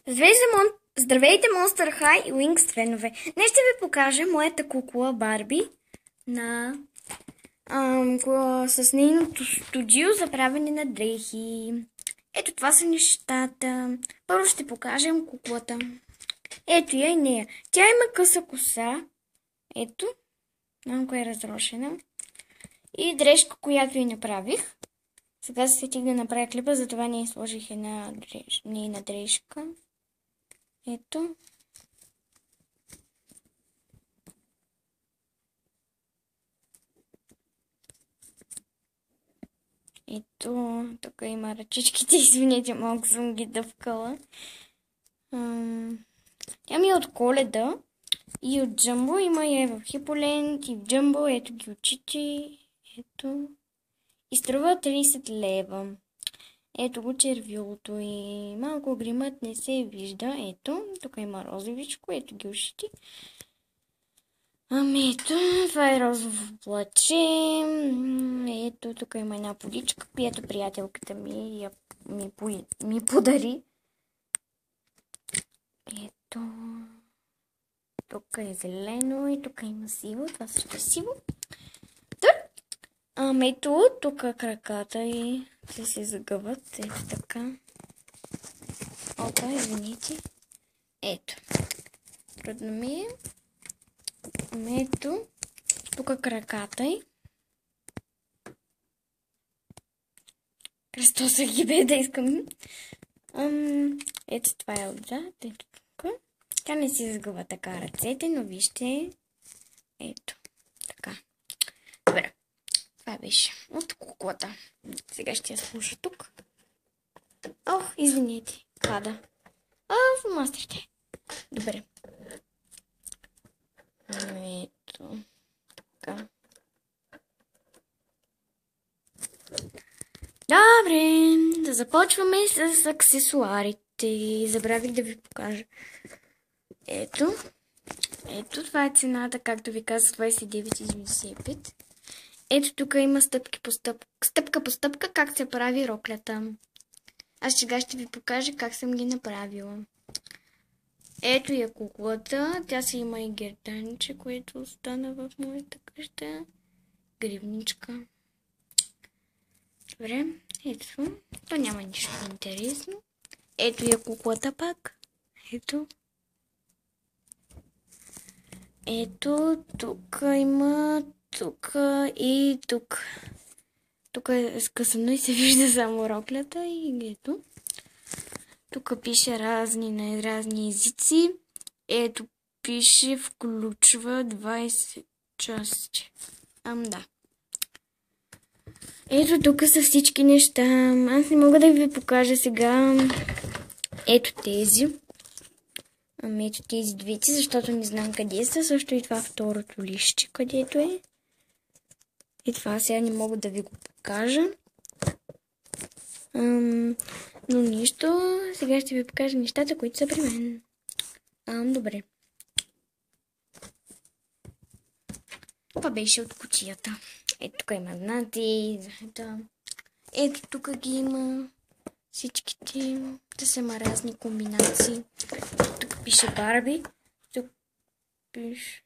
Здравейте, Monster High и Wings фенове! Днес ще ви покажа моята кукла Барби с нейното студио за правене на дрехи. Ето това са нещата. Първо ще покажем куклата. Ето я и нея. Тя има къса коса. Ето. Малко е разрошена. И дрежка, която и направих. Сега се сетих да направя клипа, затова не сложих нейна дрежка. Ето. Ето, тук има ръчичките, извинете, малко съм ги дъвкала. Тя ми е от Коледа и от Джамбо, има я в Хиполент и в Джамбо, ето ги очите, ето. И струва 30 лева. Ето го червилото и малко гримът не се вижда. Ето, тук има розовичко, ето ги ушите. Ето, това е розово плаче. Ето, тук има една поличка, която приятелката ми подари. Ето, тук е зелено и тук има сиво, това също е сиво. Ето, тук краката и се загъват. Ето така. Опа, извините. Ето. Трудно ми е. Ето. Тук краката й. Кръстоса ги бе да искам. Ето това е отзад. Ето тук. Тя не си загъва така ръцете, но вижте. Ето. Така. Добре. Това беше от куклата. Сега ще я слуша тук. Ох, извинете. Пада. Фломастрите. Добре. Ето. Така. Добре. Да започваме с аксесуарите. Забравих да ви покажа. Ето. Ето, това е цената, както ви казах, 29,95. Ето тук има стъпка по стъпка как се прави роклята. Аз сега ще ви покажа как съм ги направила. Ето я куклата. Тя си има и герданче, което остана в моята къща. Гривничка. Добре. Ето. То няма нищо интересно. Ето я куклата пак. Ето. Ето. Тук има... Тук и тук. Тук е скъсано и се вижда само роклята и ето. Тук пише разни езици. Ето пише включва 20 части. Да. Ето тук са всички неща. Аз не мога да ви покажа сега. Ето тези. Ето тези двете, защото не знам къде са. Също и това второто лище, където е. И това сега не мога да ви го покажа. Но нищо. Сега ще ви покажа нещата, които са при мен. Добре. Това беше от кутията. Ето тук има знати. Ето тук ги има всичките. Да са има разни комбинации. Тук пише Барби. Тук пише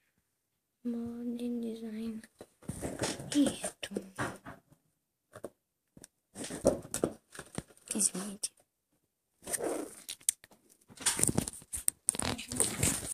моден дизайн. И ето. Извините.